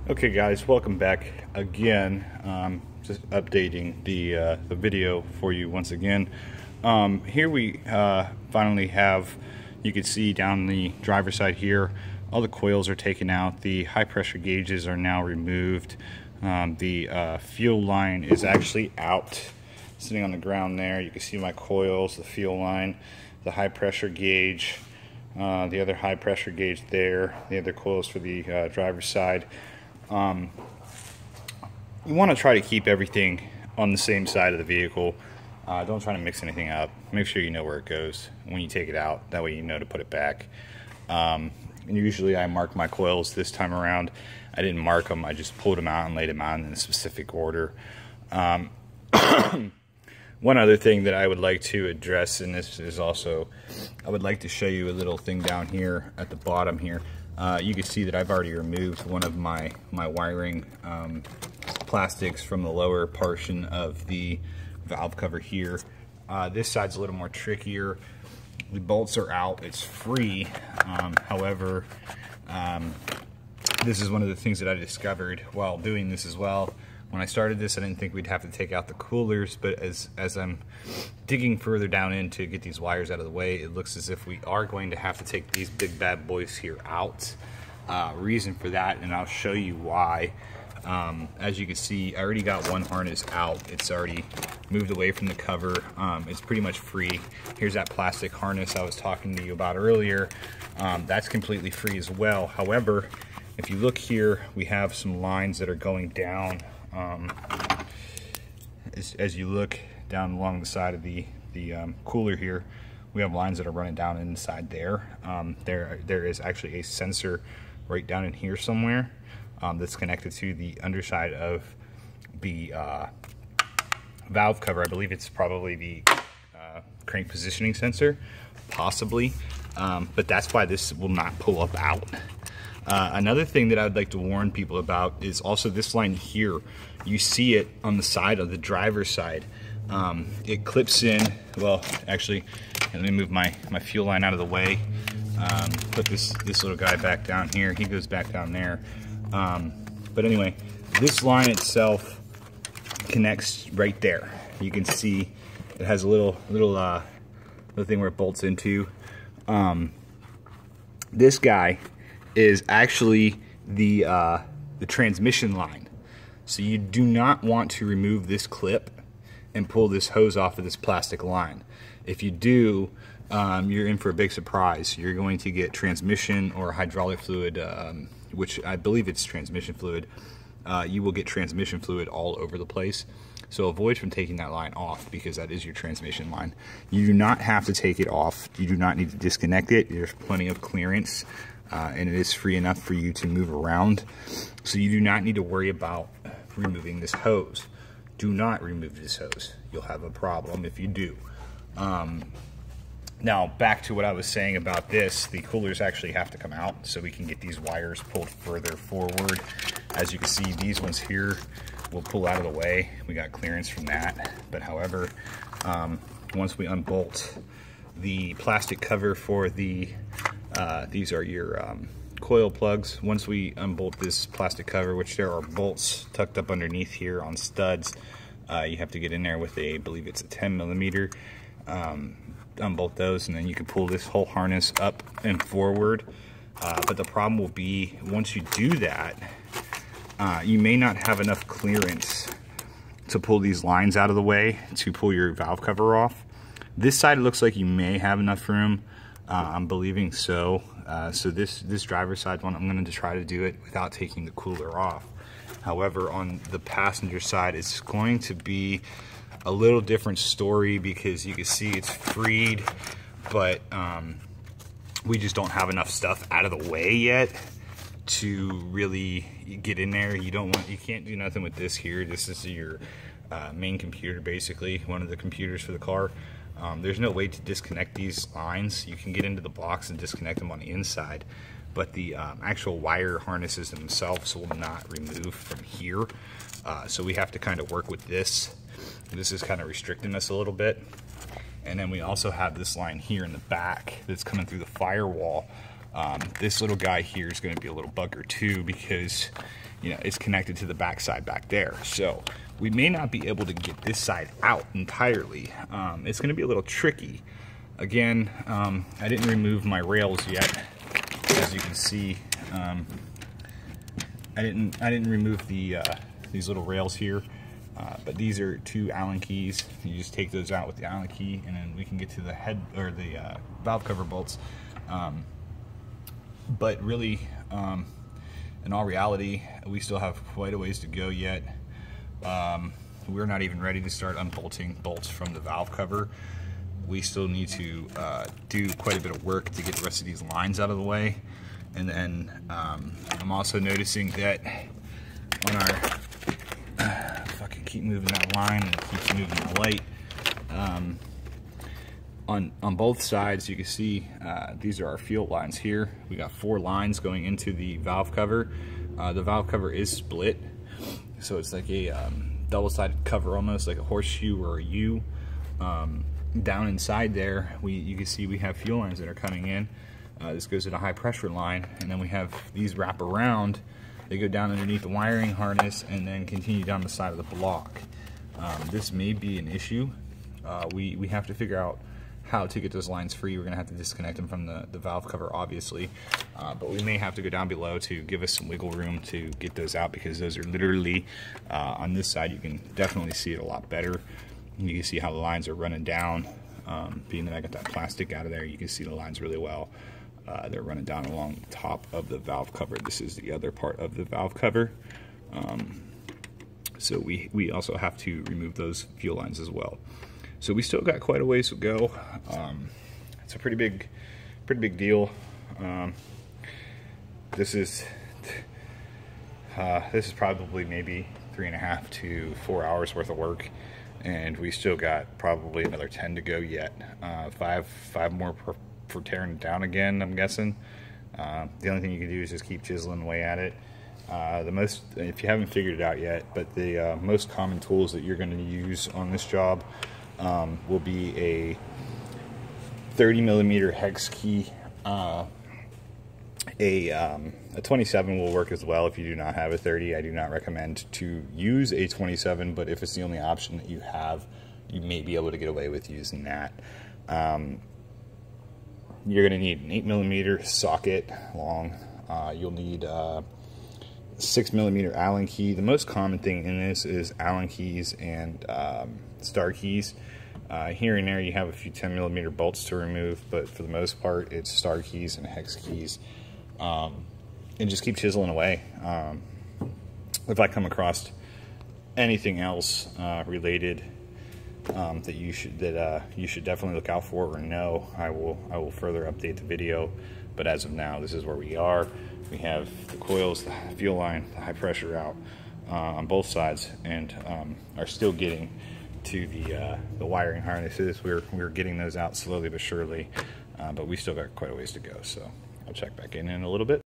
Okay guys, welcome back again. Just updating the video for you once again. Here we finally have, you can see down the driver's side here, all the coils are taken out, the high pressure gauges are now removed, the fuel line is actually out, sitting on the ground there. You can see my coils, the fuel line, the high pressure gauge, the other high pressure gauge there, the other coils for the driver's side. You want to try to keep everything on the same side of the vehicle. Don't try to mix anything up. Make sure you know where it goes when you take it out. That way you know to put it back. And usually I mark my coils. This time around I didn't mark them. I just pulled them out and laid them out in a specific order. One other thing that I would like to address, and this is also, I would like to show you a little thing down here at the bottom here. You can see that I've already removed one of my wiring plastics from the lower portion of the valve cover here. This side's a little more trickier. The bolts are out, it's free. However, this is one of the things that I discovered while doing this as well. When I started this, I didn't think we'd have to take out the coolers, but as I'm digging further down in to get these wires out of the way, it looks as if we are going to have to take these big bad boys here out. Reason for that, and I'll show you why. As you can see, I already got one harness out. It's already moved away from the cover. It's pretty much free. Here's that plastic harness I was talking to you about earlier. That's completely free as well. However, if you look here, we have some lines that are going down. As you look down along the side of the cooler here, we have lines that are running down inside there. There is actually a sensor right down in here somewhere that's connected to the underside of the valve cover. I believe it's probably the crank positioning sensor, possibly, but that's why this will not pull up out. Another thing that I would like to warn people about is also this line here. You see it on the side of the driver's side. It clips in, well, actually, let me move my fuel line out of the way. Put this little guy back down here. He goes back down there. But anyway, this line itself connects right there. You can see it has a little thing where it bolts into. This guy is actually the transmission line. So you do not want to remove this clip and pull this hose off of this plastic line. If you do, you're in for a big surprise. You're going to get transmission or hydraulic fluid, which I believe it's transmission fluid. You will get transmission fluid all over the place. So avoid from taking that line off, because that is your transmission line. You do not have to take it off. You do not need to disconnect it. There's plenty of clearance. And it is free enough for you to move around, so you do not need to worry about removing this hose. Do not remove this hose. You'll have a problem if you do. Now back to what I was saying about this, the coolers actually have to come out so we can get these wires pulled further forward. As you can see, these ones here will pull out of the way. We got clearance from that, but however, once we unbolt the plastic cover for the these are your coil plugs. Once we unbolt this plastic cover, which there are bolts tucked up underneath here on studs, you have to get in there with I believe it's a 10mm, unbolt those, and then you can pull this whole harness up and forward. But the problem will be, once you do that, you may not have enough clearance to pull these lines out of the way to pull your valve cover off. This side looks like you may have enough room. I'm believing so. So this driver's side one, I'm going to try to do it without taking the cooler off. However, on the passenger side, it's going to be a little different story, because you can see it's freed, but we just don't have enough stuff out of the way yet to really get in there. You can't do nothing with this here. This is your main computer, basically, one of the computers for the car. There's no way to disconnect these lines. You can get into the box and disconnect them on the inside, but the actual wire harnesses themselves will not remove from here. So we have to kind of work with this. This is kind of restricting us a little bit. And then we also have this line here in the back that's coming through the firewall. This little guy here is going to be a little bugger too, because you know, it's connected to the back side back there. So we may not be able to get this side out entirely. It's gonna be a little tricky. Again, I didn't remove my rails yet. As you can see, I didn't remove the these little rails here, but these are 2 Allen keys. You just take those out with the Allen key, and then we can get to the head or the valve cover bolts. But really, in all reality, we still have quite a ways to go yet. We're not even ready to start unbolting bolts from the valve cover. We still need to do quite a bit of work to get the rest of these lines out of the way. And then I'm also noticing that on our, fucking keep moving that line and it keeps moving the light. On both sides, you can see these are our fuel lines here. We got 4 lines going into the valve cover. The valve cover is split, so it's like a double-sided cover, almost like a horseshoe or a U. Down inside there, you can see we have fuel lines that are coming in. This goes to the high pressure line, and then we have these wrap around. They go down underneath the wiring harness and then continue down the side of the block. This may be an issue. We have to figure out how to get those lines free. We're going to have to disconnect them from the valve cover, obviously, but we may have to go down below to give us some wiggle room to get those out, because those are literally, on this side you can definitely see it a lot better. You can see how the lines are running down. Being that I got that plastic out of there, you can see the lines really well. They're running down along the top of the valve cover. This is the other part of the valve cover. So we also have to remove those fuel lines as well. So we still got quite a ways to go. It's a pretty big deal. This is probably maybe 3.5 to 4 hours worth of work, and we still got probably another 10 to go yet. Five more for tearing it down again, I'm guessing. The only thing you can do is just keep chiseling away at it. If you haven't figured it out yet, but the most common tools that you're going to use on this job will be a 30mm hex key. A 27 will work as well if you do not have a 30. I do not recommend to use a 27, but if it's the only option that you have, you may be able to get away with using that. You're going to need an 8mm socket long. You'll need 6mm Allen key. The most common thing in this is Allen keys and star keys. Here and there you have a few 10mm bolts to remove, but for the most part it's star keys and hex keys. And just keep chiseling away. If I come across anything else related that you should definitely look out for or know, I will further update the video. But as of now, this is where we are. We have the coils, the fuel line, the high pressure out on both sides, and are still getting to the wiring harnesses. We're getting those out slowly but surely, but we still got quite a ways to go. So I'll check back in a little bit.